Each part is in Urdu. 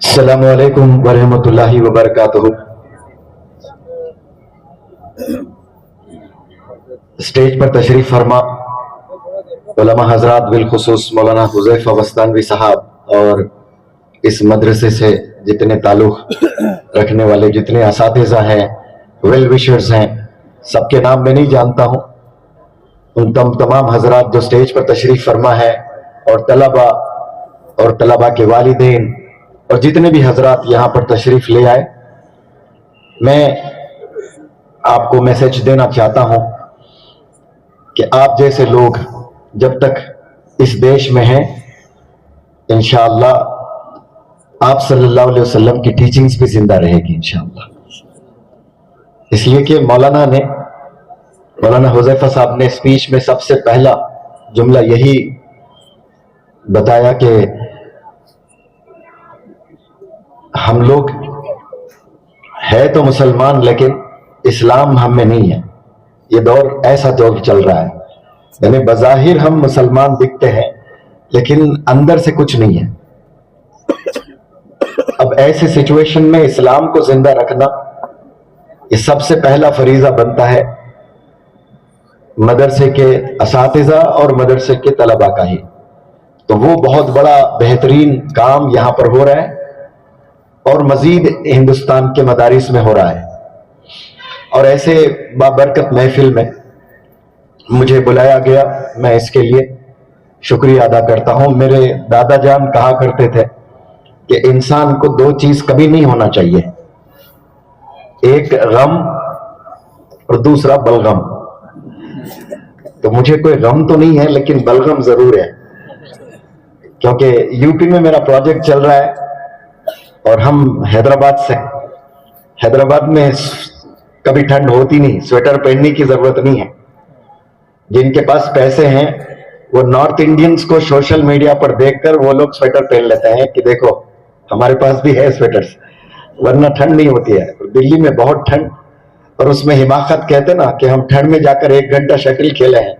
السلام علیکم ورحمۃ اللہ وبرکاتہ۔ اسٹیج پر تشریف فرما علماء حضرات، بالخصوص مولانا حذیفہ وستانوی صاحب اور اس مدرسے سے جتنے تعلق رکھنے والے جتنے اساتذہ ہیں، ویل وشرز ہیں، سب کے نام میں نہیں جانتا ہوں۔ ان تمام حضرات جو اسٹیج پر تشریف فرما ہے، اور طلباء کے والدین اور جتنے بھی حضرات یہاں پر تشریف لے آئے، میں آپ کو میسج دینا چاہتا ہوں کہ آپ جیسے لوگ جب تک اس دیش میں ہیں، انشاءاللہ آپ صلی اللہ علیہ وسلم کی ٹیچنگز بھی زندہ رہے گی انشاءاللہ۔ اس لیے کہ مولانا حذیفہ صاحب نے اسپیچ میں سب سے پہلا جملہ یہی بتایا کہ ہم لوگ ہے تو مسلمان لیکن اسلام ہم میں نہیں ہے۔ یہ دور ایسا دور چل رہا ہے، یعنی بظاہر ہم مسلمان دکھتے ہیں لیکن اندر سے کچھ نہیں ہے۔ اب ایسے سچویشن میں اسلام کو زندہ رکھنا یہ سب سے پہلا فریضہ بنتا ہے مدرسے کے اساتذہ اور مدرسے کے طلباء کا ہی۔ تو وہ بہت بڑا بہترین کام یہاں پر ہو رہا ہے اور مزید ہندوستان کے مدارس میں ہو رہا ہے۔ اور ایسے بابرکت محفل میں مجھے بلایا گیا، میں اس کے لیے شکریہ ادا کرتا ہوں۔ میرے دادا جان کہا کرتے تھے کہ انسان کو دو چیز کبھی نہیں ہونا چاہیے، ایک غم اور دوسرا بلغم۔ تو مجھے کوئی غم تو نہیں ہے لیکن بلغم ضرور ہے، کیونکہ یو پی میں میرا پروجیکٹ چل رہا ہے اور ہم حیدرآباد سے۔ حیدرآباد میں کبھی ٹھنڈ ہوتی نہیں، سویٹر پہننے کی ضرورت نہیں ہے۔ جن کے پاس پیسے ہیں وہ نارتھ انڈینز کو سوشل میڈیا پر دیکھ کر وہ لوگ سویٹر پہن لیتے ہیں کہ دیکھو ہمارے پاس بھی ہے سویٹرز، ورنہ ٹھنڈ نہیں ہوتی ہے۔ دلی میں بہت ٹھنڈ، اور اس میں حماقت کہتے نا کہ ہم ٹھنڈ میں جا کر 1 گھنٹہ شٹل کھیلے ہیں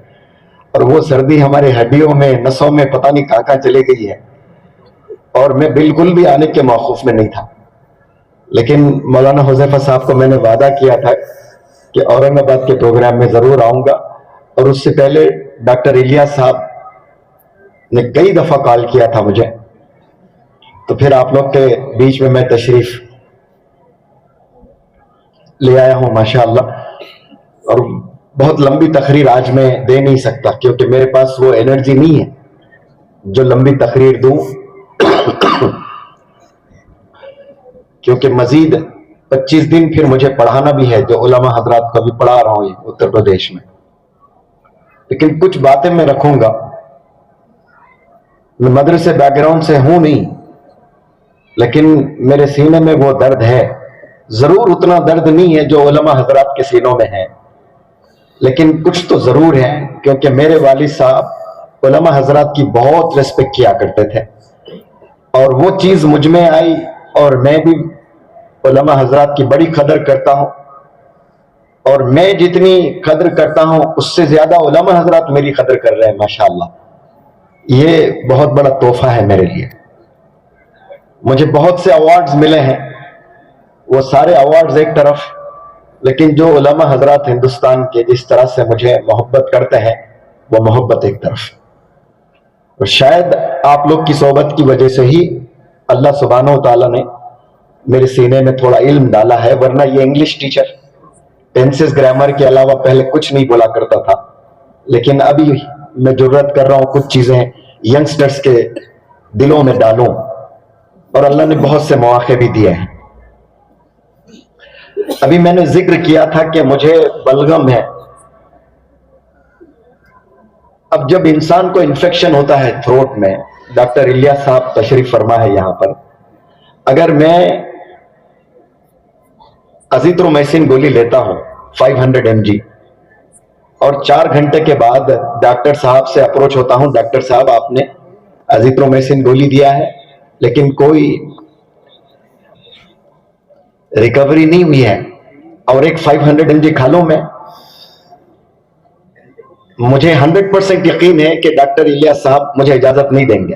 اور وہ سردی ہمارے ہڈیوں میں نسوں میں پتہ نہیں کہاں چلی گئی ہے، اور میں بالکل بھی آنے کے موقف میں نہیں تھا۔ لیکن مولانا حذیفہ صاحب کو میں نے وعدہ کیا تھا کہ اورنگ آباد کے پروگرام میں ضرور آؤں گا، اور اس سے پہلے ڈاکٹر الیاس صاحب نے کئی دفعہ کال کیا تھا مجھے، تو پھر آپ لوگ کے بیچ میں تشریف لے آیا ہوں ماشاءاللہ۔ اور بہت لمبی تقریر آج میں دے نہیں سکتا کیونکہ میرے پاس وہ انرجی نہیں ہے جو لمبی تقریر دوں، کیونکہ مزید 25 دن پھر مجھے پڑھانا بھی ہے، جو علماء حضرات کو بھی پڑھا رہا ہوں اتر پردیش میں۔ لیکن کچھ باتیں میں رکھوں گا۔ میں مدرسے بیک گراؤنڈ سے ہوں نہیں، لیکن میرے سینے میں وہ درد ہے، ضرور اتنا درد نہیں ہے جو علماء حضرات کے سینوں میں ہے، لیکن کچھ تو ضرور ہے، کیونکہ میرے والد صاحب علماء حضرات کی بہت ریسپیکٹ کیا کرتے تھے، اور وہ چیز مجھ میں آئی، اور میں بھی علماء حضرات کی بڑی قدر کرتا ہوں، اور میں جتنی قدر کرتا ہوں اس سے زیادہ علماء حضرات میری قدر کر رہے ہیں ماشاءاللہ۔ یہ بہت بڑا تحفہ ہے میرے لیے۔ مجھے بہت سے ایوارڈز ملے ہیں، وہ سارے ایوارڈز ایک طرف، لیکن جو علماء حضرات ہندوستان کے جس طرح سے مجھے محبت کرتے ہیں وہ محبت ایک طرف۔ اور شاید آپ لوگ کی صحبت کی وجہ سے ہی اللہ سبحانہ و تعالیٰ نے میرے سینے میں تھوڑا علم ڈالا ہے، ورنہ یہ انگلش ٹیچر ٹینسز گرامر کے علاوہ پہلے کچھ نہیں بولا کرتا تھا، لیکن ابھی میں جرات کر رہا ہوں کچھ چیزیں ینگسٹرز کے دلوں میں ڈالوں، اور اللہ نے بہت سے مواقع بھی دیے ہیں۔ ابھی میں نے ذکر کیا تھا کہ مجھے بلغم ہے۔ اب جب انسان کو انفیکشن ہوتا ہے تھروٹ میں، ڈاکٹر الیاس صاحب تشریف فرما ہے یہاں پر، اگر میں ازیترومیسن گولی لیتا ہوں 500 mg، اور 4 گھنٹے کے بعد ڈاکٹر صاحب سے اپروچ ہوتا ہوں، ڈاکٹر صاحب آپ نے ازیترومیسن گولی دیا ہے لیکن کوئی ریکوری نہیں ہوئی ہے، اور ایک 500 mg کھا لوں میں، مجھے 100% یقین ہے کہ ڈاکٹر الیاس صاحب مجھے اجازت نہیں دیں گے۔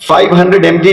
500 mg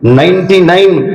99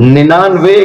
99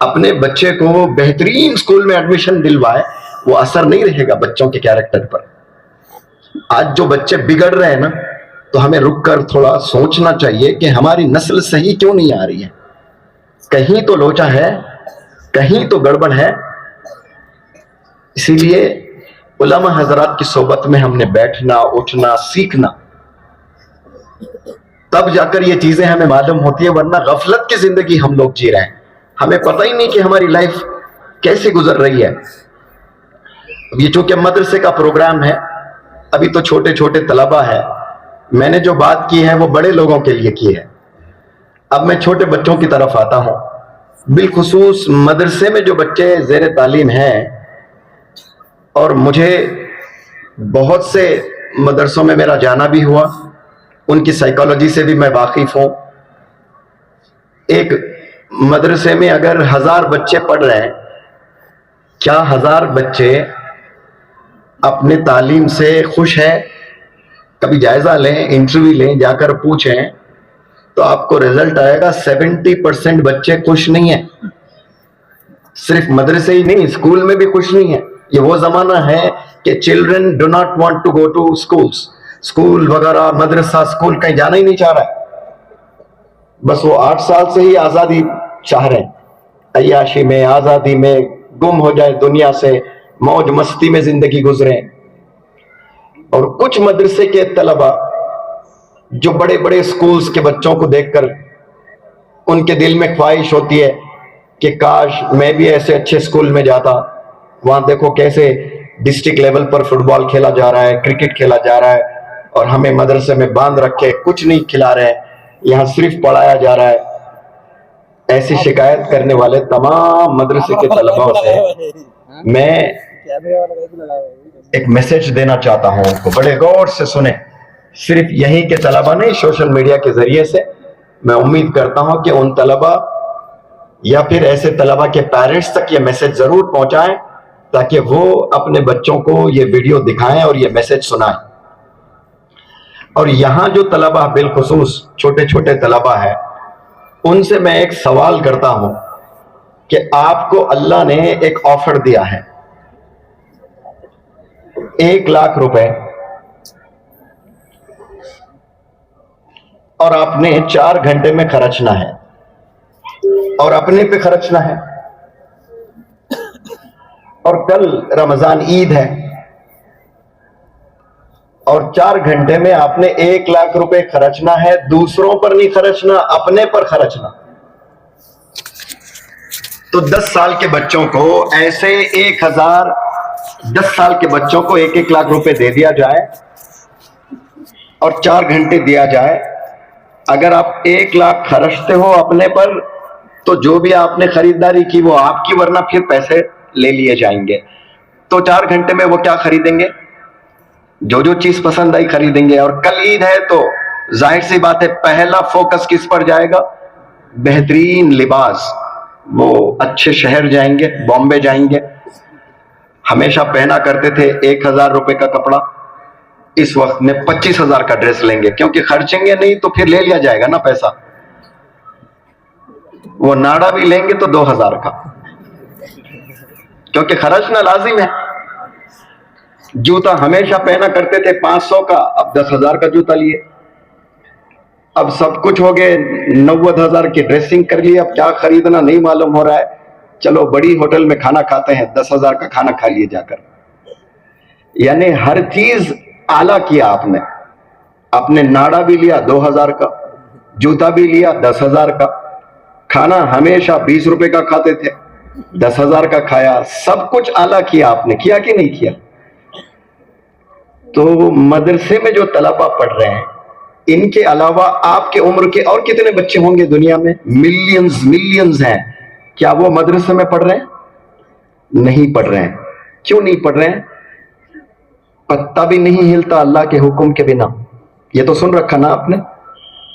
اپنے بچے کو بہترین سکول میں ایڈمیشن دلوائے، وہ اثر نہیں رہے گا بچوں کے کیریکٹر پر. آج جو بچے بگڑ رہے ہیں نا، تو ہمیں رک کر تھوڑا سوچنا چاہیے کہ ہماری نسل صحیح کیوں نہیں آ رہی ہے. کہیں تو لوچا ہے، کہیں تو گڑبڑ ہے. اسی لیے علماء حضرات کی صحبت میں ہم نے بیٹھنا، اٹھنا، سیکھنا، تب جا کر یہ چیزیں ہمیں معلوم ہوتی ہیں. ورنہ غفلت کی زندگی ہم لوگ جی رہے ہیں، ہمیں پتہ ہی نہیں کہ ہماری لائف کیسے گزر رہی ہے. یہ چونکہ مدرسے کا پروگرام ہے، ابھی تو چھوٹے چھوٹے طلبہ ہیں. میں نے جو بات کی ہے وہ بڑے لوگوں کے لیے کی ہے. اب میں چھوٹے بچوں کی طرف آتا ہوں. بالخصوص مدرسے میں جو بچے زیر تعلیم ہیں، اور مجھے بہت سے مدرسوں میں میرا جانا بھی ہوا، ان کی سائیکالوجی سے بھی میں واقف ہوں. ایک مدرسے میں اگر 1000 بچے پڑھ رہے ہیں، کیا 1000 بچے اپنے تعلیم سے خوش ہیں؟ کبھی جائزہ لیں، انٹرویو لیں، جا کر پوچھیں تو آپ کو رزلٹ آئے گا 70% بچے خوش نہیں ہیں. صرف مدرسے ہی نہیں، اسکول میں بھی خوش نہیں ہیں. یہ وہ زمانہ ہے کہ children do not want to go to schools. School وغیرہ، مدرسہ، اسکول کہیں جانا ہی نہیں چاہ رہا ہے. بس وہ 8 سال سے ہی آزادی چاہ رہے ہیں، عیاشی میں، آزادی میں گم ہو جائے، دنیا سے موج مستی میں زندگی گزریں. اور کچھ مدرسے کے طلبہ جو بڑے بڑے اسکولز کے بچوں کو دیکھ کر ان کے دل میں خواہش ہوتی ہے کہ کاش میں بھی ایسے اچھے اسکول میں جاتا. وہاں دیکھو کیسے ڈسٹرکٹ لیول پر فٹ بال کھیلا جا رہا ہے، کرکٹ کھیلا جا رہا ہے، اور ہمیں مدرسے میں باندھ رکھے کچھ نہیں کھلا رہے، یہاں صرف پڑھایا جا رہا ہے. ایسی شکایت کرنے والے تمام مدرسے کے طلباء سے میں ایک میسج دینا چاہتا ہوں کو بڑے غور سے سنیں. صرف یہیں کے طلباء نہیں، سوشل میڈیا کے ذریعے سے میں امید کرتا ہوں کہ ان طلباء یا پھر ایسے طلباء کے پیرنٹس تک یہ میسج ضرور پہنچائیں، تاکہ وہ اپنے بچوں کو یہ ویڈیو دکھائیں اور یہ میسج سنائیں. اور یہاں جو طلباء بالخصوص چھوٹے چھوٹے طلباء ہیں، ان سے میں ایک سوال کرتا ہوں کہ آپ کو اللہ نے ایک آفر دیا ہے 1 لاکھ روپے، اور آپ نے 4 گھنٹے میں خرچنا ہے اور اپنے پہ خرچنا ہے. اور کل رمضان عید ہے، اور 4 گھنٹے میں آپ نے 1 لاکھ روپے خرچنا ہے. دوسروں پر نہیں خرچنا، اپنے پر خرچنا. تو 10 سال کے بچوں کو ایسے 10 سال کے بچوں کو 1 لاکھ روپے دے دیا جائے اور 4 گھنٹے دیا جائے. اگر آپ 1 لاکھ خرچتے ہو اپنے پر، تو جو بھی آپ نے خریداری کی وہ آپ کی، ورنہ پھر پیسے لے لیے جائیں گے. تو 4 گھنٹے میں وہ کیا خریدیں گے؟ جو چیز پسند آئی خریدیں گے. اور کل عید ہے تو ظاہر سی بات ہے پہلا فوکس کس پر جائے گا؟ بہترین لباس. وہ اچھے شہر جائیں گے، بامبے جائیں گے، ہمیشہ پہنا کرتے تھے 1000 روپے کا کپڑا، اس وقت میں 25,000 کا ڈریس لیں گے، کیونکہ خرچیں گے نہیں تو پھر لے لیا جائے گا نا پیسہ. وہ ناڑا بھی لیں گے تو 2000 کا، کیونکہ خرچنا لازم ہے. جوتا ہمیشہ پہنا کرتے تھے 500 کا، اب 10,000 کا جوتا لیے. اب سب کچھ ہو گئے، 90,000 کی ڈریسنگ کر لی، اب کیا خریدنا نہیں معلوم ہو رہا ہے. چلو بڑی ہوٹل میں کھانا کھاتے ہیں، 10,000 کا کھانا کھا لیے جا کر. یعنی ہر چیز اعلیٰ کیا آپ نے. آپ نے ناڑا بھی لیا 2000 کا، جوتا بھی لیا 10,000 کا، کھانا ہمیشہ 20 روپے کا کھاتے تھے، 10,000 کا کھایا. سب کچھ اعلیٰ کیا آپ نے، کیا کہ نہیں کیا؟ تو مدرسے میں جو طلبہ پڑھ رہے ہیں، ان کے علاوہ آپ کے عمر کے اور کتنے بچے ہوں گے دنیا میں؟ ملینز ہیں. کیا وہ مدرسے میں پڑھ رہے ہیں؟ نہیں پڑھ رہے ہیں. کیوں نہیں پڑھ رہے ہیں؟ پتا بھی نہیں ہلتا اللہ کے حکم کے بنا. یہ تو سن رکھا نا آپ نے،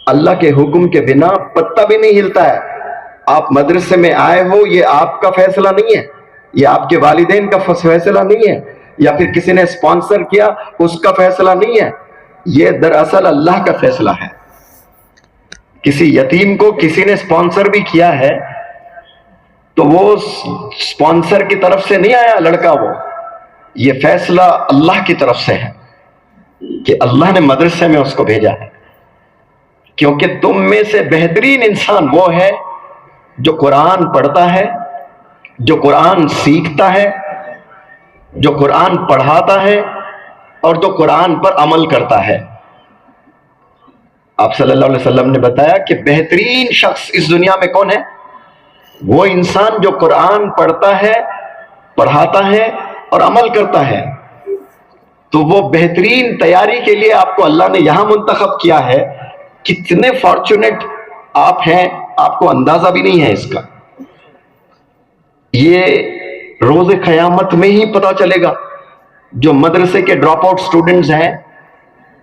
اللہ کے حکم کے بنا پتا بھی نہیں ہلتا ہے. آپ مدرسے میں آئے ہو، یہ آپ کا فیصلہ نہیں ہے، یہ آپ کے والدین کا فیصلہ نہیں ہے، یا پھر کسی نے اسپانسر کیا اس کا فیصلہ نہیں ہے. یہ دراصل اللہ کا فیصلہ ہے. کسی یتیم کو کسی نے اسپانسر بھی کیا ہے تو وہ اسپانسر کی طرف سے نہیں آیا لڑکا، وہ یہ فیصلہ اللہ کی طرف سے ہے کہ اللہ نے مدرسے میں اس کو بھیجا ہے، کیونکہ تم میں سے بہترین انسان وہ ہے جو قرآن پڑھتا ہے، جو قرآن سیکھتا ہے، جو قرآن پڑھاتا ہے، اور جو قرآن پر عمل کرتا ہے۔ آپ صلی اللہ علیہ وسلم نے بتایا کہ بہترین شخص اس دنیا میں کون ہے؟ وہ انسان جو قرآن پڑھتا ہے، پڑھاتا ہے اور عمل کرتا ہے۔ تو وہ بہترین تیاری کے لیے آپ کو اللہ نے یہاں منتخب کیا ہے۔ کتنے فارچونیٹ آپ ہیں، آپ کو اندازہ بھی نہیں ہے اس کا۔ یہ روز قیامت میں ہی پتا چلے گا۔ جو مدرسے کے ڈراپ آؤٹ سٹوڈنٹس ہیں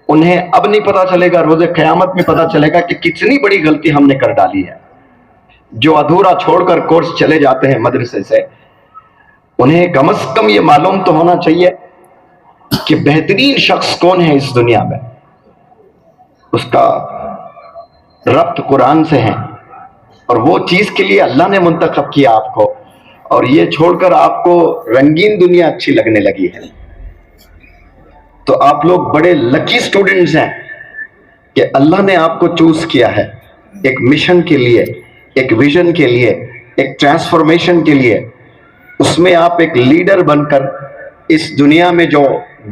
انہیں اب نہیں پتا چلے گا، روز قیامت میں پتا چلے گا کہ کتنی بڑی غلطی ہم نے کر ڈالی ہے۔ جو ادھورا چھوڑ کر کورس چلے جاتے ہیں مدرسے سے، انہیں کم از کم یہ معلوم تو ہونا چاہیے کہ بہترین شخص کون ہے اس دنیا میں، اس کا ربط قرآن سے ہے، اور وہ چیز کے لیے اللہ نے منتخب کیا آپ کو، اور یہ چھوڑ کر آپ کو رنگین دنیا اچھی لگنے لگی ہے۔ تو آپ لوگ بڑے لکی سٹوڈنٹس ہیں کہ اللہ نے آپ کو چوز کیا ہے ایک مشن کے لیے، ایک ویژن کے لیے، ایک ٹرانسفارمیشن کے لیے۔ اس میں آپ ایک لیڈر بن کر اس دنیا میں جو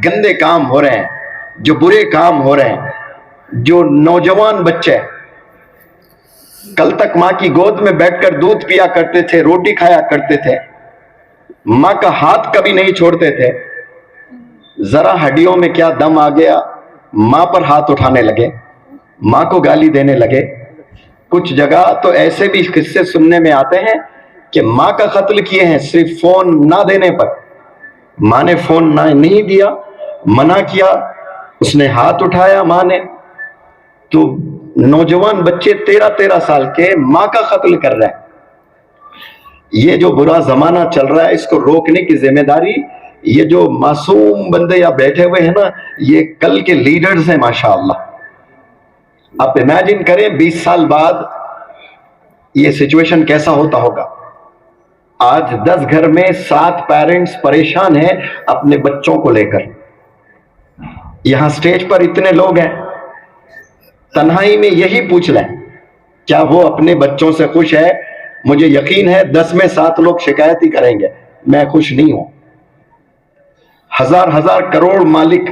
گندے کام ہو رہے ہیں، جو برے کام ہو رہے ہیں، جو نوجوان بچے کل تک ماں کی گود میں بیٹھ کر دودھ پیا کرتے تھے، روٹی کھایا کرتے تھے، ماں کا ہاتھ کبھی نہیں چھوڑتے تھے، ذرا ہڈیوں میں کیا دم آ گیا، ماں پر ہاتھ اٹھانے لگے، ماں کو گالی دینے لگے۔ کچھ جگہ تو ایسے بھی قصے سننے میں آتے ہیں کہ ماں کا قتل کیے ہیں صرف فون نہ دینے پر۔ ماں نے فون نہیں دیا، منع کیا، اس نے ہاتھ اٹھایا ماں نے، تو نوجوان بچے 13 سال کے ماں کا قتل کر رہے ہیں۔ یہ جو برا زمانہ چل رہا ہے اس کو روکنے کی ذمہ داری یہ جو معصوم بندے یا بیٹھے ہوئے ہیں نا، یہ کل کے لیڈرز ہیں ماشاءاللہ۔ آپ امیجن کریں 20 سال بعد یہ سچویشن کیسا ہوتا ہوگا۔ آج 10 گھر میں 7 پیرنٹس پریشان ہیں اپنے بچوں کو لے کر۔ یہاں سٹیج پر اتنے لوگ ہیں، تنہائی میں یہی پوچھ لیں کیا وہ اپنے بچوں سے خوش ہے؟ مجھے یقین ہے 10 میں 7 لوگ شکایت ہی کریں گے میں خوش نہیں ہوں۔ ہزار کروڑ مالک،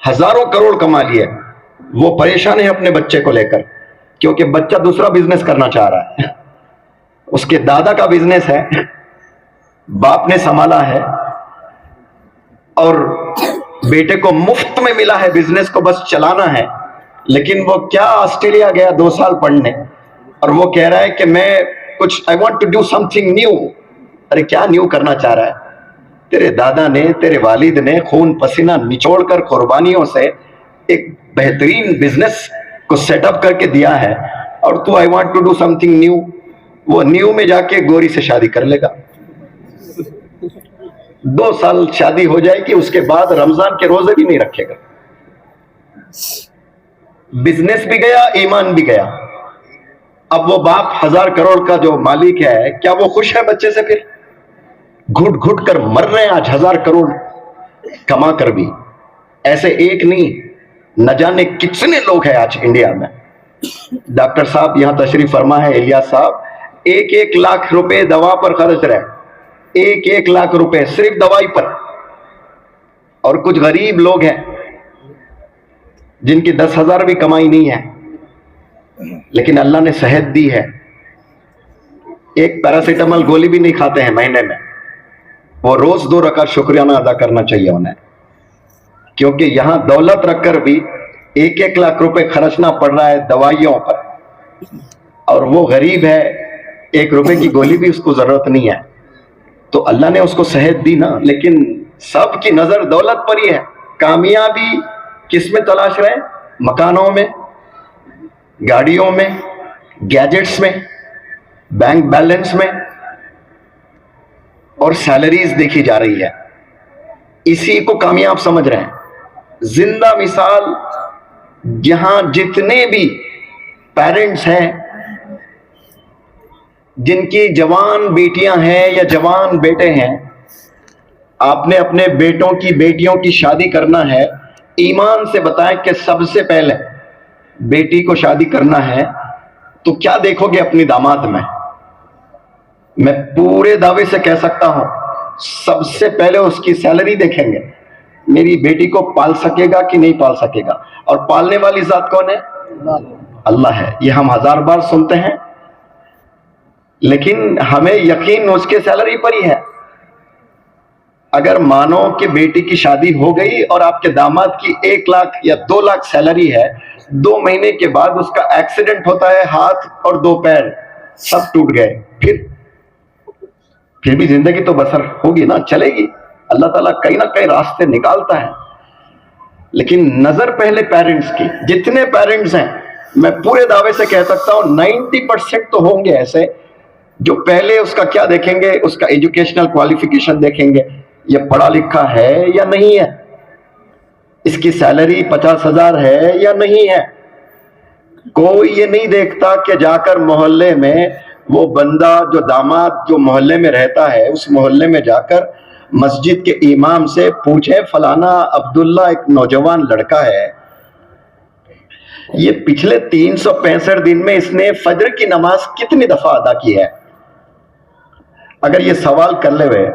ہزاروں کروڑ کما لیے، وہ پریشان ہے اپنے بچے کو لے کر، کیونکہ بچہ دوسرا بزنس کرنا چاہ رہا ہے۔ اس کے دادا کا بزنس ہے، باپ نے سنبھالا ہے، اور بیٹے کو مفت میں ملا ہے بزنس کو بس چلانا ہے۔ لیکن وہ کیا آسٹریلیا گیا 2 سال پڑھنے، اور وہ کہہ رہا ہے کہ میں کچھ I want to do something new۔ ارے کیا نیو کرنا چاہ رہا ہے؟ تیرے دادا نے، تیرے والد نے خون پسینہ نچوڑ کر قربانیوں سے ایک بہترین بزنس کو سیٹ اپ کر کے دیا ہے، اور تو I want to do something new۔ وہ نیو میں جا کے گوری سے شادی کر لے گا، 2 سال شادی ہو جائے گی، اس کے بعد رمضان کے روزے بھی نہیں رکھے گا۔ بزنس بھی گیا، ایمان بھی گیا۔ اب وہ باپ 1000 کروڑ کا جو مالک ہے، کیا وہ خوش ہے بچے سے؟ پھر گھٹ گھٹ کر مر رہے ہیں آج 1000 کروڑ کما کر بھی۔ ایسے ایک نہیں، نہ جانے کتنے لوگ ہیں آج انڈیا میں۔ ڈاکٹر صاحب یہاں تشریف فرما ہے، الیاس صاحب، 1 لاکھ روپے دوا پر خرچ رہے، 1 لاکھ روپے صرف دوائی پر۔ اور کچھ غریب لوگ ہیں جن کی 10,000 بھی کمائی نہیں ہے، لیکن اللہ نے صحت دی ہے، ایک پیراسیٹامول گولی بھی نہیں کھاتے ہیں مہینے میں۔ وہ روز 2 رکعت شکریانہ ادا کرنا چاہیے انہیں، کیونکہ یہاں دولت رکھ کر بھی 1 لاکھ روپے خرچنا پڑ رہا ہے دوائیوں پر، اور وہ غریب ہے، 1 روپے کی گولی بھی اس کو ضرورت نہیں ہے۔ تو اللہ نے اس کو صحت دی نا، لیکن سب کی نظر دولت پر ہی ہے۔ کامیابی کس میں تلاش رہے؟ مکانوں میں، گاڑیوں میں، گیجٹس میں، بینک بیلنس میں، اور سیلریز دیکھی جا رہی ہے، اسی کو کامیاب سمجھ رہے ہیں۔ زندہ مثال جہاں جتنے بھی پیرنٹس ہیں جن کی جوان بیٹیاں ہیں یا جوان بیٹے ہیں، آپ نے اپنے بیٹوں کی بیٹیوں کی شادی کرنا ہے، ایمان سے بتائیں کہ سب سے پہلے بیٹی کو شادی کرنا ہے تو کیا دیکھو گے اپنی داماد میں؟ میں پورے دعوے سے کہہ سکتا ہوں سب سے پہلے اس کی سیلری دیکھیں گے، میری بیٹی کو پال سکے گا کہ نہیں پال سکے گا، اور پالنے والی ذات کون ہے؟ اللہ ہے۔ یہ ہم ہزار بار سنتے ہیں، لیکن ہمیں یقین اس کے سیلری پر ہی ہے۔ اگر مانو کہ بیٹی کی شادی ہو گئی اور آپ کے داماد کی 1 لاکھ یا 2 لاکھ سیلری ہے، 2 مہینے کے بعد اس کا ایکسیڈنٹ ہوتا ہے، ہاتھ اور 2 پیر سب ٹوٹ گئے، پھر بھی زندگی تو بسر ہوگی نا، چلے گی۔ اللہ تعالیٰ کہیں نہ کہیں راستے نکالتا ہے، لیکن نظر پہلے پیرنٹس کی۔ جتنے پیرنٹس ہیں میں پورے دعوے سے کہہ سکتا ہوں 90% تو ہوں گے ایسے جو پہلے اس کا کیا دیکھیں گے؟ اس کا ایجوکیشنل کوالیفیکیشن دیکھیں گے، یہ پڑھا لکھا ہے یا نہیں ہے، اس کی سیلری 50,000 ہے یا نہیں ہے۔ کوئی یہ نہیں دیکھتا کہ جا کر محلے میں وہ بندہ جو داماد جو محلے میں رہتا ہے، اس محلے میں جا کر مسجد کے امام سے پوچھے فلانا عبداللہ ایک نوجوان لڑکا ہے، یہ پچھلے 365 دن میں اس نے فجر کی نماز کتنی دفعہ ادا کی ہے؟ اگر یہ سوال کر لے ہوئے،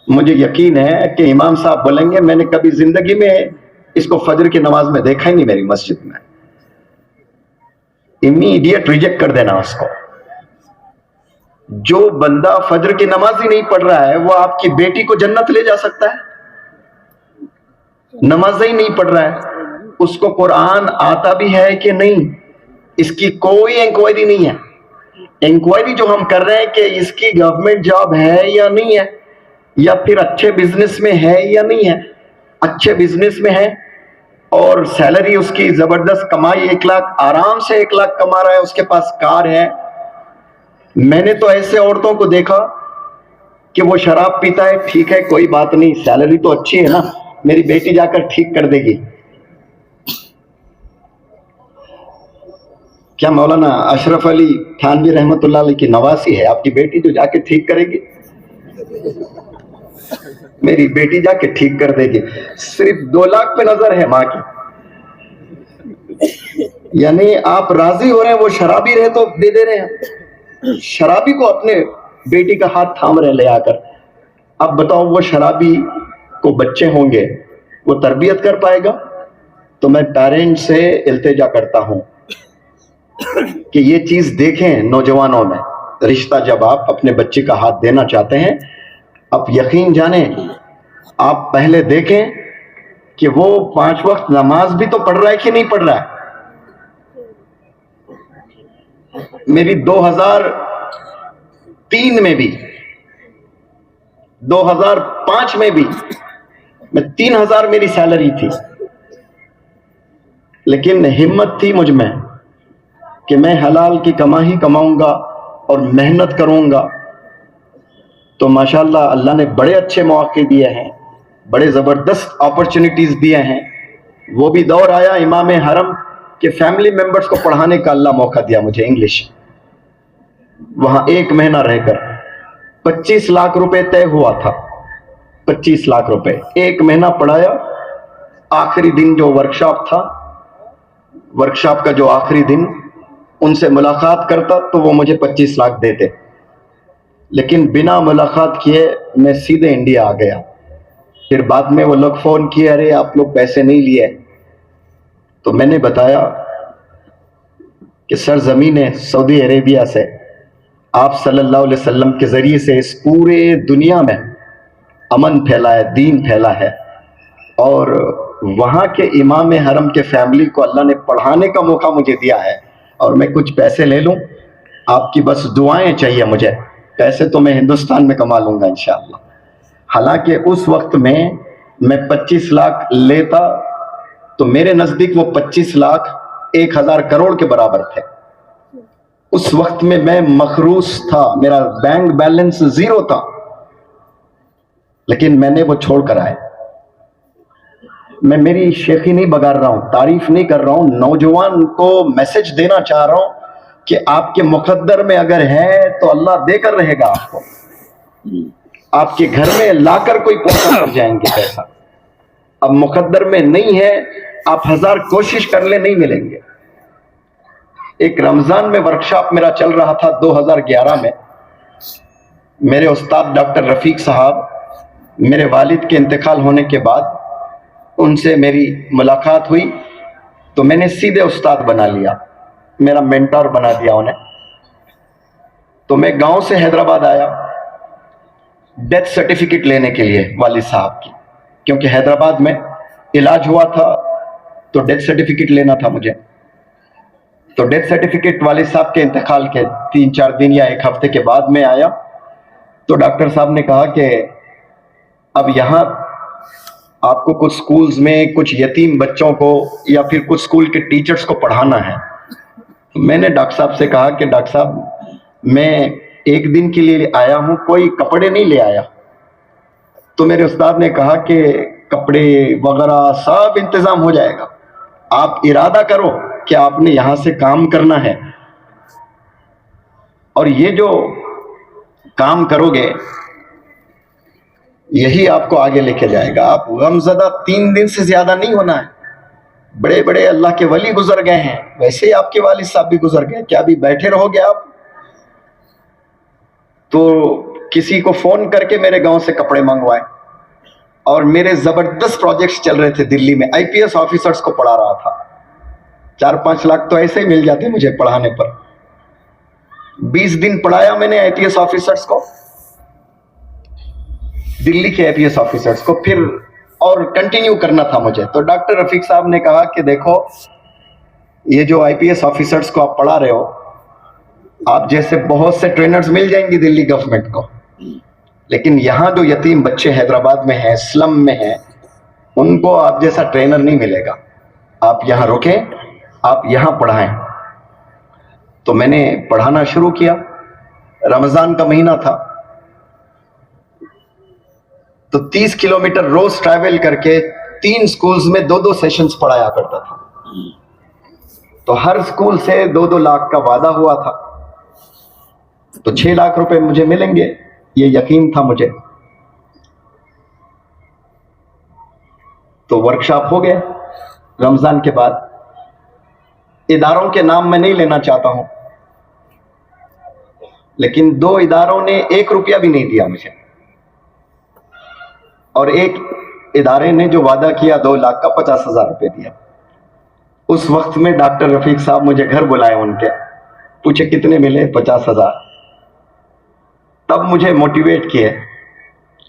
مجھے یقین ہے کہ امام صاحب بولیں گے میں نے کبھی زندگی میں اس کو فجر کی نماز میں دیکھا ہی نہیں میری مسجد میں۔ امیڈیٹ ریجیکٹ کر دینا اس کو۔ جو بندہ فجر کی نماز ہی نہیں پڑھ رہا ہے وہ آپ کی بیٹی کو جنت لے جا سکتا ہے؟ نماز ہی نہیں پڑھ رہا ہے، اس کو قرآن آتا بھی ہے کہ نہیں، اس کی کوئی انکوائری نہیں ہے۔ انکوائری جو ہم کر رہے ہیں کہ اس کی گورنمنٹ جاب ہے یا نہیں ہے، یا پھر اچھے بزنس میں ہے یا نہیں ہے۔ اچھے بزنس میں ہے اور سیلری اس کی زبردست، کمائی 1 لاکھ، آرام سے 1 لاکھ کما رہا ہے، اس کے پاس کار ہے۔ میں نے تو ایسے عورتوں کو دیکھا کہ وہ شراب پیتا ہے، ٹھیک ہے کوئی بات نہیں، سیلری تو اچھی ہے نا، میری بیٹی جا کر ٹھیک کر دے گی۔ کیا مولانا اشرف علی تھانوی رحمت اللہ علیہ کی نواسی ہے آپ کی بیٹی جو جا کے ٹھیک کرے گی؟ میری بیٹی جا کے ٹھیک کر دے گی۔ صرف 2 لاکھ پہ نظر ہے ماں کی، یعنی آپ راضی ہو رہے ہیں وہ شرابی رہے تو دے دے رہے ہیں، شرابی کو اپنے بیٹی کا ہاتھ تھام رہے لے آ کر۔ اب بتاؤ وہ شرابی کو بچے ہوں گے، وہ تربیت کر پائے گا؟ تو میں پیرنٹ سے التجا کرتا ہوں کہ یہ چیز دیکھیں نوجوانوں میں۔ رشتہ جب آپ اپنے بچے کا ہاتھ دینا چاہتے ہیں، اب یقین جانیں آپ پہلے دیکھیں کہ وہ 5 وقت نماز بھی تو پڑھ رہا ہے کہ نہیں پڑھ رہا ہے۔ میری 2003 میں بھی 2005 میں بھی میں 3,000 میری سیلری تھی، لیکن ہمت تھی مجھ میں کہ میں حلال کی کمائی کماؤں گا اور محنت کروں گا۔ تو ماشاءاللہ اللہ نے بڑے اچھے مواقع دیے ہیں، بڑے زبردست اپرچونٹیز دیے ہیں۔ وہ بھی دور آیا امام حرم کے فیملی ممبرز کو پڑھانے کا اللہ موقع دیا مجھے انگلش، وہاں 1 مہینہ رہ کر 25 لاکھ روپے طے ہوا تھا، 25 لاکھ روپے 1 مہینہ پڑھایا۔ آخری دن جو ورکشاپ تھا، ورکشاپ کا جو آخری دن ان سے ملاقات کرتا تو وہ مجھے 25 لاکھ دیتے، لیکن بنا ملاقات کیے میں سیدھے انڈیا آ گیا۔ پھر بعد میں وہ لوگ فون کیے ارے آپ لوگ پیسے نہیں لیے، تو میں نے بتایا کہ سرزمین سعودی عربیہ سے آپ صلی اللہ علیہ وسلم کے ذریعے سے اس پورے دنیا میں امن پھیلا ہے، دین پھیلا ہے، اور وہاں کے امام حرم کے فیملی کو اللہ نے پڑھانے کا موقع مجھے دیا ہے، اور میں کچھ پیسے لے لوں، آپ کی بس دعائیں چاہیے مجھے، پیسے تو میں ہندوستان میں کما لوں گا انشاءاللہ۔ حالانکہ اس وقت میں 25 لاکھ لیتا تو میرے نزدیک وہ 25 لاکھ 1,000 کروڑ کے برابر تھے۔ اس وقت میں مخروص تھا، میرا بینک بیلنس 0 تھا، لیکن میں نے وہ چھوڑ کر آئے۔ میں میری شیخی نہیں بگاڑ رہا ہوں، تعریف نہیں کر رہا ہوں، نوجوان کو میسج دینا چاہ رہا ہوں کہ آپ کے مقدر میں اگر ہے تو اللہ دے کر رہے گا آپ کو. آپ کے گھر میں لا کر کوئی پہنچا کر جائیں گے پیسہ. اب مقدر میں نہیں ہے، آپ 1000 کوشش کر لیں نہیں ملیں گے. ایک رمضان میں ورکشاپ میرا چل رہا تھا 2011 میں. میرے استاد ڈاکٹر رفیق صاحب میرے والد کے انتقال ہونے کے بعد ان سے میری ملاقات ہوئی تو میں نے سیدھے استاد بنا لیا، میرا مینٹور بنا دیا انہیں. تو میں گاؤں سے حیدرآباد آیا ڈیتھ سرٹیفکیٹ لینے کے لیے والد صاحب کی، کیونکہ حیدرآباد میں علاج ہوا تھا تو ڈیتھ سرٹیفکیٹ لینا تھا مجھے. تو ڈیتھ سرٹیفکیٹ والد صاحب کے انتقال کے 3-4 دن یا 1 ہفتے کے بعد میں آیا تو ڈاکٹر صاحب نے کہا کہ اب یہاں آپ کو کچھ سکولز میں کچھ یتیم بچوں کو یا پھر کچھ سکول کے ٹیچرز کو پڑھانا ہے. میں نے ڈاکٹر صاحب سے کہا کہ ڈاکٹر صاحب میں 1 دن کے لیے آیا ہوں، کوئی کپڑے نہیں لے آیا. تو میرے استاد نے کہا کہ کپڑے وغیرہ سب انتظام ہو جائے گا، آپ ارادہ کرو کہ آپ نے یہاں سے کام کرنا ہے اور یہ جو کام کرو گے یہی آپ کو آگے لے کے جائے گا. آپ غمزدہ 3 دن سے زیادہ نہیں ہونا ہے. بڑے بڑے اللہ کے ولی گزر گئے ہیں، ویسے ہی آپ کے والد صاحب بھی گزر گئے. کیا ابھی بیٹھے رہو گے آپ؟ تو کسی کو فون کر کے میرے گاؤں سے کپڑے منگوائے اور میرے زبردست پروجیکٹس چل رہے تھے دلی میں. IPS آفیسرز کو پڑھا رہا تھا. 4-5 لاکھ تو ایسے ہی مل جاتے مجھے پڑھانے پر. 20 دن پڑھایا میں نے IPS آفیسرز کو، دلی کے IPS آفیسرز کو، پھر اور کنٹینیو کرنا تھا مجھے. تو ڈاکٹر رفیق صاحب نے کہا کہ دیکھو یہ جو IPS آفیسرز کو آپ پڑھا رہے ہو، آپ جیسے بہت سے ٹرینرز مل جائیں گے دلی گورنمنٹ کو، لیکن یہاں جو یتیم بچے حیدرآباد میں ہیں، سلم میں ہیں، ان کو آپ جیسا ٹرینر نہیں ملے گا. آپ یہاں رکیں، آپ یہاں پڑھائیں. تو میں نے پڑھانا شروع کیا. رمضان کا مہینہ تھا تو 30 کلومیٹر روز ٹریول کر کے 3 سکولز میں 2-2 سیشنز پڑھایا کرتا تھا. تو ہر سکول سے 2-2 لاکھ کا وعدہ ہوا تھا، تو 6 لاکھ روپے مجھے ملیں گے، یہ یقین تھا مجھے. تو ورکشاپ ہو گئے رمضان کے بعد. اداروں کے نام میں نہیں لینا چاہتا ہوں، لیکن 2 اداروں نے 1 روپیہ بھی نہیں دیا مجھے، اور ایک ادارے نے جو وعدہ کیا 2 لاکھ کا 50,000 روپے دیا. اس وقت میں ڈاکٹر رفیق صاحب مجھے گھر بلائے، ان کے پوچھے کتنے ملے؟ 50,000. تب مجھے موٹیویٹ کیے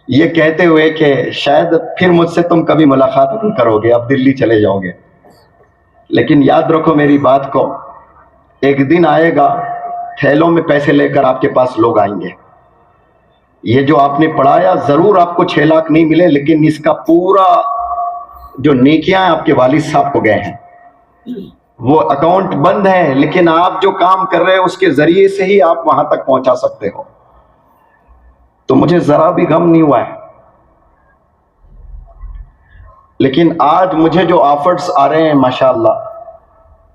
یہ کہتے ہوئے کہ شاید پھر مجھ سے تم کبھی ملاقات نہیں کرو گے، اب دلی چلے جاؤ گے، لیکن یاد رکھو میری بات کو، ایک دن آئے گا تھیلوں میں پیسے لے کر آپ کے پاس لوگ آئیں گے. یہ جو آپ نے پڑھایا ضرور آپ کو 6 لاکھ نہیں ملے، لیکن اس کا پورا جو نیکیاں آپ کے والد صاحب کو گئے ہیں وہ اکاؤنٹ بند ہے، لیکن آپ جو کام کر رہے ہیں اس کے ذریعے سے ہی آپ وہاں تک پہنچا سکتے ہو. تو مجھے ذرا بھی غم نہیں ہوا ہے. لیکن آج مجھے جو آفرز آ رہے ہیں ماشاءاللہ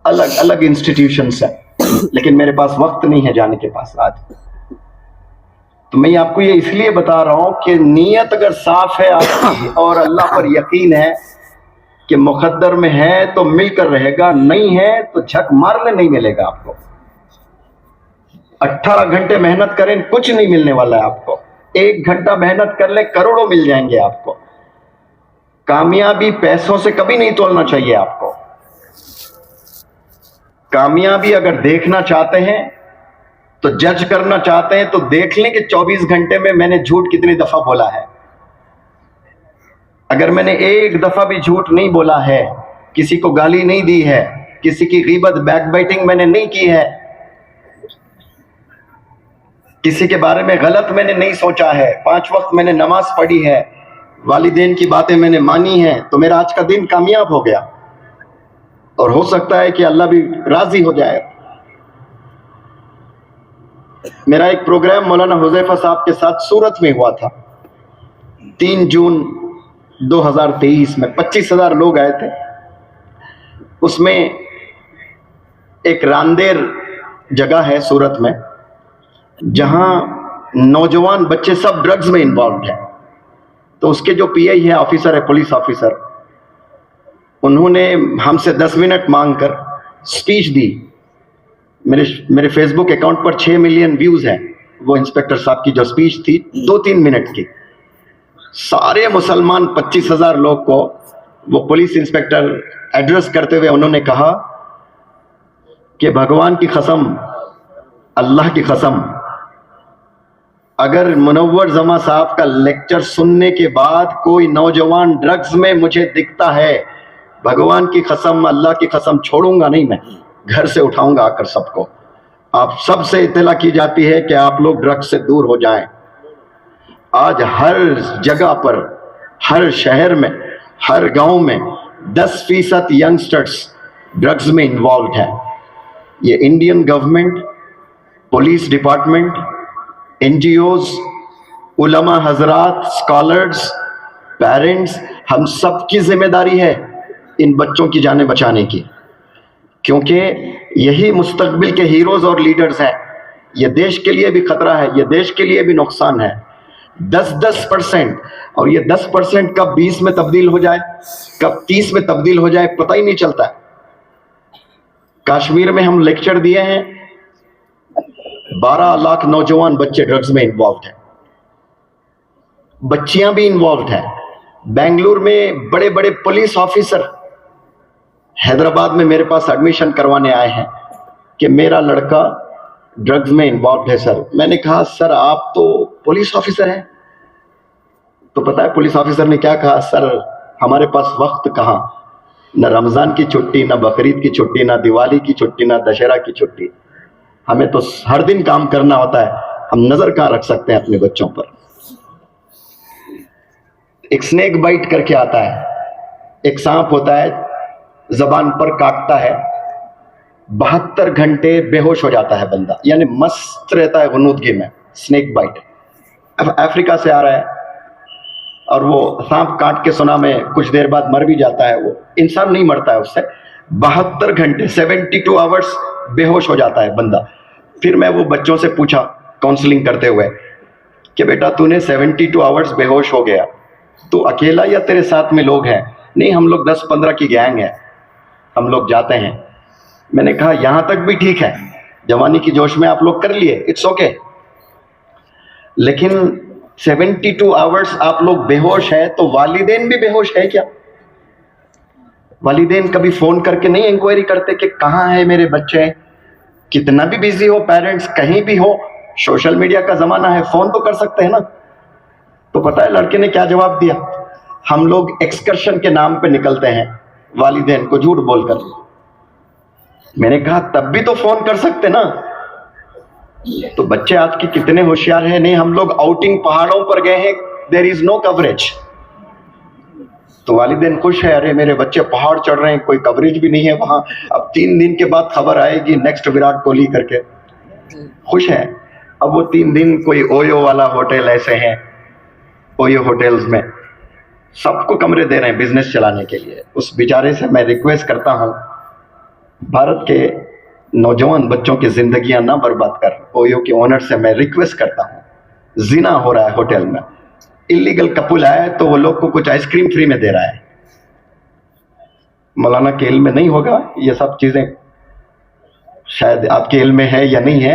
الگ الگ انسٹیٹیوشن سے، لیکن میرے پاس وقت نہیں ہے جانے کے پاس آج. تو میں آپ کو یہ اس لیے بتا رہا ہوں کہ نیت اگر صاف ہے آپ کی اور اللہ پر یقین ہے کہ مقدر میں ہے تو مل کر رہے گا، نہیں ہے تو جھک مارنے نہیں ملے گا آپ کو. 18 گھنٹے محنت کریں کچھ نہیں ملنے والا ہے آپ کو. 1 گھنٹہ محنت کر لیں کروڑوں مل جائیں گے آپ کو. کامیابی پیسوں سے کبھی نہیں تولنا چاہیے آپ کو. کامیابی اگر دیکھنا چاہتے ہیں تو جج کرنا چاہتے ہیں تو دیکھ لیں کہ 24 گھنٹے میں نے جھوٹ کتنی دفعہ بولا ہے. اگر میں نے 1 دفعہ بھی جھوٹ نہیں بولا ہے، کسی کو گالی نہیں دی ہے، کسی کی غیبت بیک بائٹنگ میں نے نہیں کی ہے، کسی کے بارے میں غلط میں نے نہیں سوچا ہے، 5 وقت میں نے نماز پڑھی ہے، والدین کی باتیں میں نے مانی ہیں، تو میرا آج کا دن کامیاب ہو گیا. اور ہو سکتا ہے کہ اللہ بھی راضی ہو جائے. میرا ایک پروگرام مولانا حذیفہ صاحب کے ساتھ سورت میں ہوا تھا 3 جون 2023 میں. 25,000 لوگ آئے تھے. اس میں ایک راندیر جگہ ہے سورت میں جہاں نوجوان بچے سب ڈرگز میں انوالوڈ ہیں. تو اس کے جو پی آئی ہے آفیسر ہے, پولیس آفیسر, انہوں نے ہم سے 10 منٹ مانگ کر اسپیچ دی. میرے فیس بک اکاؤنٹ پر 6 ملین ویوز ہیں. وہ انسپیکٹر صاحب کی جو اسپیچ تھی 2-3 منٹ کی, سارے مسلمان 25,000 لوگ کو وہ پولیس انسپیکٹر ایڈریس کرتے ہوئے انہوں نے کہا کہ بھگوان کی قسم, اللہ کی قسم, اگر منور زماں صاحب کا لیکچر سننے کے بعد کوئی نوجوان ڈرگز میں مجھے دکھتا ہے, بھگوان کی قسم, اللہ کی قسم, چھوڑوں گا نہیں, میں گھر سے اٹھاؤں گا آ کر سب کو. آپ سب سے اطلاع کی جاتی ہے کہ آپ لوگ ڈرگز سے دور ہو جائیں. آج ہر جگہ پر, ہر شہر میں, ہر گاؤں میں 10% ینگسٹرز ڈرگز میں انوالوڈ ہیں. یہ Indian government, police department, N G Os, علماء حضرات, اسکالرز, پیرنٹس, ہم سب کی ذمہ داری ہے ان بچوں کی جانیں بچانے کی, کیونکہ یہی مستقبل کے ہیروز اور لیڈرز ہیں. یہ دیش کے لیے بھی خطرہ ہے, یہ دیش کے لیے بھی نقصان ہے. 10% اور یہ 10% کب 20 میں تبدیل ہو جائے, کب 30 میں تبدیل ہو جائے, پتہ ہی نہیں چلتا ہے. کشمیر میں ہم لیکچر دیے ہیں, 12 لاکھ نوجوان بچے ڈرگز میں انوالوڈ ہیں, بچیاں بھی انوالوڈ ہیں. بنگلور میں بڑے بڑے پولیس آفیسر حیدرآباد میں میرے پاس ایڈمیشن کروانے آئے ہیں کہ میرا لڑکا ڈرگز میں انوالوڈ ہے سر. میں نے کہا سر آپ تو پولیس آفیسر ہیں. تو پتہ ہے پولیس آفیسر نے کیا کہا, سر ہمارے پاس وقت کہاں, نہ رمضان کی چھٹی, نہ بقرعید کی چھٹی, نہ دیوالی کی چھٹی, نہ دشہرا کی چھٹی, ہمیں تو ہر دن کام کرنا ہوتا ہے, ہم نظر کہاں رکھ سکتے ہیں اپنے بچوں پر. ایک سنیک بائٹ کر کے آتا ہے, ایک سانپ ہوتا ہے, زبان پر کاٹتا ہے, 72 گھنٹے بے ہوش ہو جاتا ہے بندہ, یعنی مست رہتا ہے غنودگی میں. سنیک بائٹ افریقہ سے آ رہا ہے اور وہ سانپ کاٹ کے سنا میں کچھ دیر بعد مر بھی جاتا ہے. وہ انسان نہیں مرتا ہے اس سے, 72 گھنٹے 72 آورس بے ہوش ہو جاتا ہے بندہ. پھر میں وہ بچوں سے پوچھا کاؤنسلنگ کرتے ہوئے کہ بیٹا تو نے 72 آورس بے ہوش ہو گیا, تو اکیلا یا تیرے ساتھ میں لوگ ہیں؟ نہیں, ہم لوگ 10-15 کی گینگ ہے, ہم لوگ جاتے ہیں. میں نے کہا یہاں تک بھی ٹھیک ہے, جوانی کی جوش میں آپ لوگ کر لیے, اٹس اوکے, لیکن 72 آورس آپ لوگ بے ہوش ہے تو والدین بھی بے ہوش ہے کیا؟ والدین کبھی فون کر کے نہیں انکوائری کرتے کہ کہاں ہے میرے بچے؟ کتنا بھی بیزی ہو پیرنٹس, کہیں بھی ہو, سوشل میڈیا کا زمانہ ہے, فون تو کر سکتے ہیں نا. تو پتہ ہے لڑکے نے کیا جواب دیا, ہم لوگ ایکسکرشن کے نام پہ نکلتے ہیں والدین کو جھوٹ بول کر. میں نے کہا تب بھی تو فون کر سکتے نا. تو بچے آج کے کتنے ہوشیار ہیں. نہیں, ہم لوگ آؤٹنگ پہاڑوں پر گئے ہیں, دیر از نو کوریج. تو والدین خوش ہے, ارے میرے بچے پہاڑ چڑھ رہے ہیں, کوئی کوریج بھی نہیں ہے وہاں, اب 3 دن کے بعد خبر آئے گی نیکسٹ وراٹ کوہلی کر کے, خوش ہے. اب وہ 3 دن کوئی اویو والا ہوٹل ایسے ہیں, اویو ہوٹلز میں سب کو کمرے دے رہے ہیں بزنس چلانے کے لیے. اس بیچارے سے میں ریکویسٹ کرتا ہوں, بھارت کے نوجوان بچوں کی زندگیاں نہ برباد کر. اویو کے اونر سے میں ریکویسٹ کرتا ہوں, زنا ہو رہا ہے ہوٹل میں, اللیگل کپل آئے تو وہ لوگ کو کچھ آئس کریم فری میں دے رہا ہے. مولانا کے علم میں نہیں ہوگا یہ سب چیزیں, شاید آپ کے علم میں ہے یا نہیں ہے.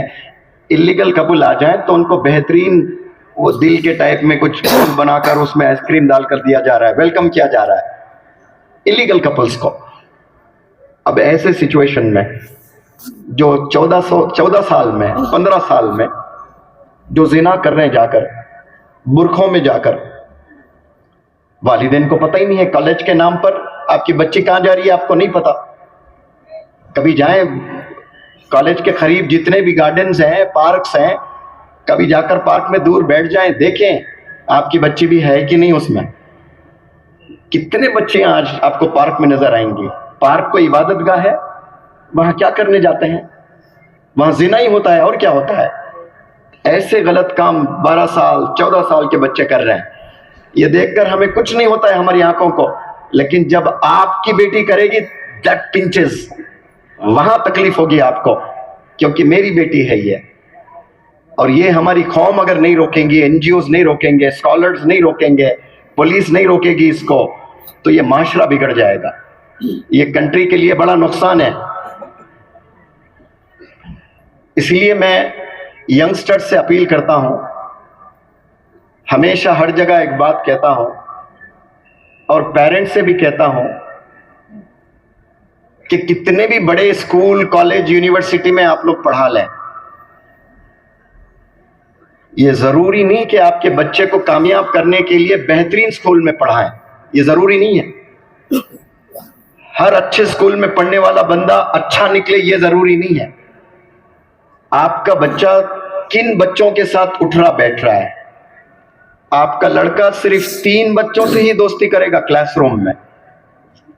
اللیگل کپل آ جائیں تو ان کو بہترین وہ دل کے ٹائپ میں کچھ بنا کر اس میں آئس کریم ڈال کر دیا جا رہا ہے, ویلکم کیا جا رہا ہے اللیگل کپلز کو. اب ایسے سچویشن میں جو 14 سال میں 15 سال میں جو زنا کر رہے ہیں جا کر برکھوں میں جا کر, والدین کو پتہ ہی نہیں ہے. کالج کے نام پر آپ کی بچی کہاں جا رہی ہے آپ کو نہیں پتا. کبھی جائیں کالج کے قریب جتنے بھی گارڈنز ہیں, پارکس ہیں, کبھی جا کر پارک میں دور بیٹھ جائیں, دیکھیں آپ کی بچی بھی ہے کہ نہیں اس میں. کتنے بچے آج آپ کو پارک میں نظر آئیں گے. پارک کوئی عبادت گاہ ہے, وہاں کیا کرنے جاتے ہیں؟ وہاں زنا ہی ہوتا ہے, اور کیا ہوتا ہے. ایسے غلط کام 12 سال 14 سال کے بچے کر رہے ہیں. یہ دیکھ کر ہمیں کچھ نہیں ہوتا ہے ہماری آنکھوں کو, لیکن جب آپ کی بیٹی کرے گی that pinches, وہاں تکلیف ہوگی آپ کو. کیونکہ میری بیٹی ہے یہ، اور یہ ہماری قوم اگر نہیں روکیں گی، این جی اوز نہیں روکیں گے، اسکالرز نہیں روکیں گے، پولیس نہیں روکے گی اس کو، تو یہ معاشرہ بگڑ جائے گا، یہ کنٹری کے لیے بڑا نقصان ہے۔ اس لیے میں ینگسٹر سے اپیل کرتا ہوں، ہمیشہ ہر جگہ ایک بات کہتا ہوں اور پیرنٹس سے بھی کہتا ہوں کہ کتنے بھی بڑے اسکول، کالج، یونیورسٹی میں آپ لوگ پڑھا لیں، یہ ضروری نہیں کہ آپ کے بچے کو کامیاب کرنے کے لیے بہترین اسکول میں پڑھائیں، یہ ضروری نہیں ہے۔ ہر اچھے اسکول میں پڑھنے والا بندہ اچھا نکلے یہ ضروری نہیں ہے۔ آپ کا بچہ کن بچوں کے ساتھ اٹھ رہا بیٹھ رہا ہے؟ آپ کا لڑکا صرف 3 بچوں سے ہی دوستی کرے گا کلاس روم میں،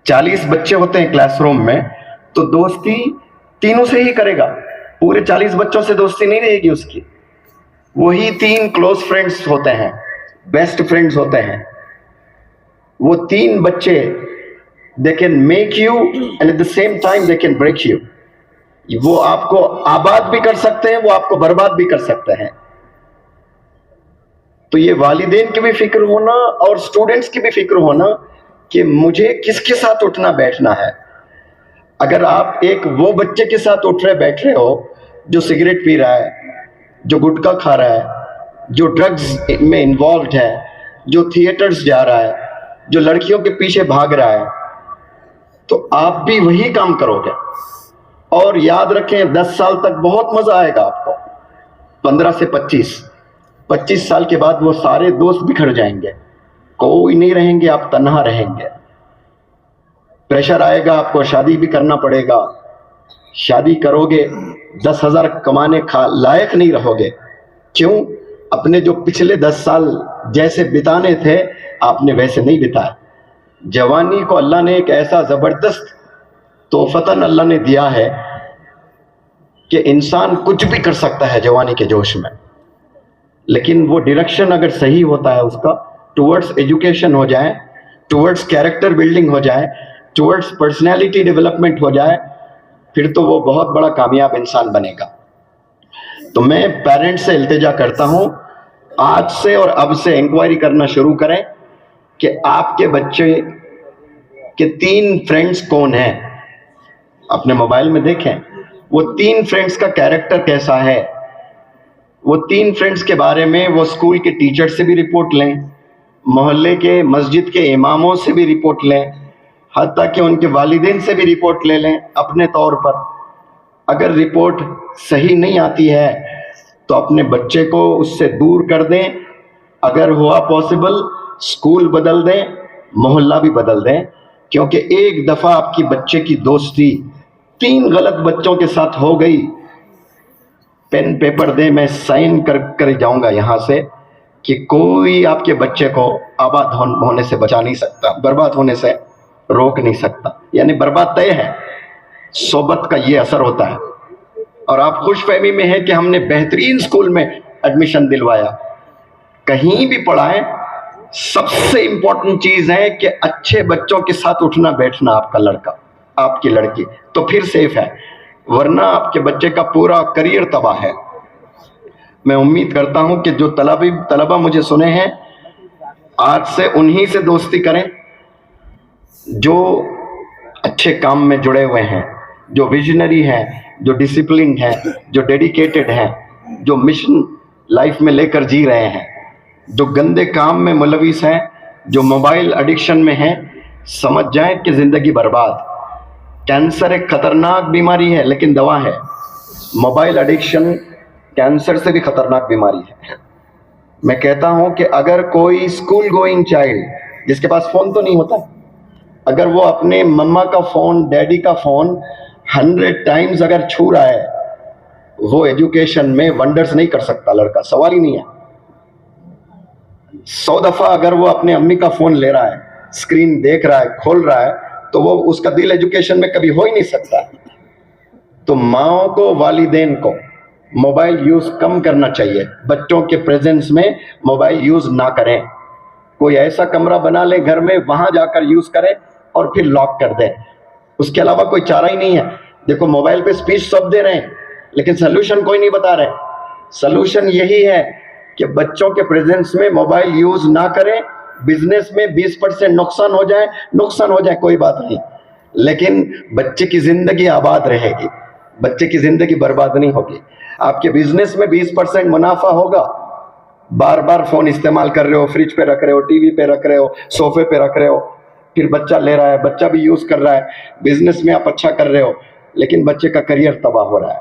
40 بچے ہوتے ہیں کلاس روم میں، تو دوستی 3 سے ہی کرے گا، پورے 40 بچوں سے دوستی نہیں رہے گی اس کی۔ وہی 3 کلوز فرینڈز ہوتے ہیں، بیسٹ فرینڈز ہوتے ہیں۔ وہ 3 بچے they can make you and at the same time they can break you۔ وہ آپ کو آباد بھی کر سکتے ہیں، وہ آپ کو برباد بھی کر سکتے ہیں۔ تو یہ والدین کی بھی فکر ہونا اور اسٹوڈنٹس کی بھی فکر ہونا کہ مجھے کس کے ساتھ اٹھنا بیٹھنا ہے۔ اگر آپ ایک وہ بچے کے ساتھ اٹھ رہے بیٹھ رہے ہو جو سگریٹ پی رہا ہے، جو گٹکا کھا رہا ہے، جو ڈرگز میں انوالوڈ ہے، جو تھیٹرز جا رہا ہے، جو لڑکیوں کے پیچھے بھاگ رہا ہے، تو آپ بھی وہی کام کرو گے۔ اور یاد رکھیں 10 سال تک بہت مزہ آئے گا آپ کو، 15 سے 25 سال کے بعد وہ سارے دوست بکھر جائیں گے، کوئی نہیں رہیں گے، آپ تنہا رہیں گے۔ پریشر آئے گا، آپ کو شادی بھی کرنا پڑے گا، شادی کرو گے 10,000 کمانے لائق نہیں رہو گے۔ کیوں؟ اپنے جو پچھلے 10 سال جیسے بتانے تھے آپ نے ویسے نہیں بتائے۔ جوانی کو اللہ نے ایک ایسا زبردست تحفتاً اللہ نے دیا ہے کہ انسان کچھ بھی کر سکتا ہے جوانی کے جوش میں، لیکن وہ ڈائریکشن اگر صحیح ہوتا ہے اس کا، ٹورڈز ایجوکیشن ہو جائے، ٹورڈز کیریکٹر بلڈنگ ہو جائے، ٹورڈز پرسنالٹی ڈیولپمنٹ ہو جائے، پھر تو وہ بہت بڑا کامیاب انسان بنے گا۔ تو میں پیرنٹس سے التجا کرتا ہوں، آج سے اور اب سے انکوائری کرنا شروع کریں کہ آپ کے بچے کے 3 فرینڈز کون ہیں۔ اپنے موبائل میں دیکھیں وہ 3 فرینڈز کا کیریکٹر کیسا ہے، وہ 3 فرینڈز کے بارے میں وہ اسکول کے ٹیچر سے بھی رپورٹ لیں، محلے کے مسجد کے اماموں سے بھی رپورٹ لیں، حتیٰ کہ ان کے والدین سے بھی رپورٹ لے لیں اپنے طور پر۔ اگر رپورٹ صحیح نہیں آتی ہے تو اپنے بچے کو اس سے دور کر دیں، اگر ہوا پاسبل اسکول بدل دیں، محلہ بھی بدل دیں، کیونکہ ایک دفعہ آپ کی بچے کی دوستی 3 غلط بچوں کے ساتھ ہو گئی، پین پیپر دیں، میں سائن کر جاؤں گا یہاں سے کہ کوئی آپ کے بچے کو آباد ہونے سے بچا نہیں سکتا، برباد ہونے سے روک نہیں سکتا، یعنی برباد طے ہے۔ صحبت کا یہ اثر ہوتا ہے۔ اور آپ خوش فہمی میں ہے کہ ہم نے بہترین اسکول میں ایڈمیشن دلوایا، کہیں بھی پڑھائیں، سب سے امپورٹنٹ چیز ہے کہ اچھے بچوں کے ساتھ اٹھنا بیٹھنا آپ کا لڑکا، آپ کی لڑکی، تو پھر سیف ہے، ورنہ آپ کے بچے کا پورا کریئر تباہ ہے۔ میں امید کرتا ہوں کہ جو طلبہ مجھے سنے ہیں، آج سے انہی سے دوستی کریں جو اچھے کام میں جڑے ہوئے ہیں، جو ویژنری ہیں، جو ڈسپلنڈ ہیں، جو ڈیڈیکیٹڈ ہیں، جو مشن لائف میں لے کر جی رہے ہیں۔ جو گندے کام میں ملوث ہیں، جو موبائل ایڈکشن میں ہیں، سمجھ جائیں کہ زندگی برباد۔ کینسر ایک خطرناک بیماری ہے لیکن دوا ہے، موبائل ایڈکشن کینسر سے بھی خطرناک بیماری ہے۔ میں کہتا ہوں کہ اگر کوئی اسکول گوئنگ چائلڈ جس کے پاس فون تو نہیں ہوتا، اگر وہ اپنے مما کا فون، ڈیڈی کا فون 100 ٹائمز اگر چھو رہا ہے، وہ ایجوکیشن میں ونڈرز نہیں کر سکتا لڑکا، سوال ہی نہیں ہے۔ 100 دفعہ اگر وہ اپنے امی کا فون لے رہا ہے، اسکرین دیکھ رہا ہے، کھول رہا ہے، تو وہ اس کا دل ایجوکیشن میں کبھی ہو ہی نہیں سکتا۔ تو ماؤں کو، والدین کو موبائل یوز کم کرنا چاہیے، بچوں کے پریزنس میں موبائل یوز نہ کریں۔ کوئی ایسا کمرہ بنا لیں گھر میں، وہاں جا کر یوز کریں اور پھر لاک کر دیں، اس کے علاوہ کوئی چارہ ہی نہیں ہے۔ دیکھو موبائل پہ اسپیچ سب دے رہے ہیں، لیکن سلوشن کوئی نہیں بتا رہے. سلوشن یہی ہے کہ بچوں کے پریزنس میں موبائل یوز نہ کریں. بزنس میں 20% نقصان ہو جائے کوئی بات نہیں, لیکن بچے کی زندگی آباد رہے گی, بچے کی زندگی برباد نہیں ہوگی. آپ کے بزنس میں 20% منافع ہوگا. بار بار فون استعمال کر رہے ہو, فریج پہ رکھ رہے ہو, ٹی وی پہ رکھ رہے ہو, صوفے پہ رکھ رہے ہو, پھر بچہ لے رہا ہے, بچہ بھی یوز کر رہا ہے. بزنس میں آپ اچھا کر رہے ہو لیکن بچے کا کریئر تباہ ہو رہا ہے.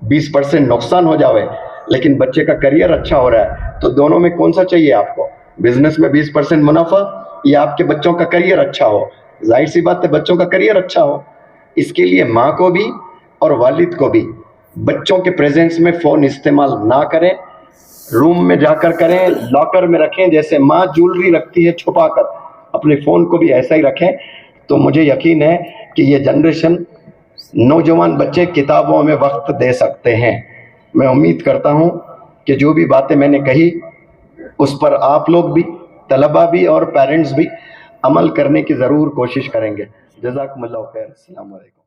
20% نقصان ہو جاوے لیکن بچے کا کریئر اچھا ہو رہا ہے, تو دونوں میں کون سا چاہیے آپ کو؟ بزنس میں 20% منافع یا آپ کے بچوں کا کریئر اچھا ہو؟ ظاہر سی بات ہے بچوں کا کریئر اچھا ہو. اس کے لیے ماں کو بھی اور والد کو بھی بچوں کے پریزنس میں فون استعمال نہ کریں. روم میں جا کر کریں, لاکر میں رکھیں. جیسے ماں جولری رکھتی ہے چھپا کر, اپنے فون کو بھی ایسا ہی رکھیں. تو مجھے یقین ہے کہ یہ جنریشن, نوجوان بچے کتابوں میں وقت دے سکتے ہیں. میں امید کرتا ہوں کہ جو بھی باتیں میں نے کہی اس پر آپ لوگ بھی, طلبہ بھی اور پیرنٹس بھی عمل کرنے کی ضرور کوشش کریں گے. جزاکم اللہ خیر. السلام علیکم.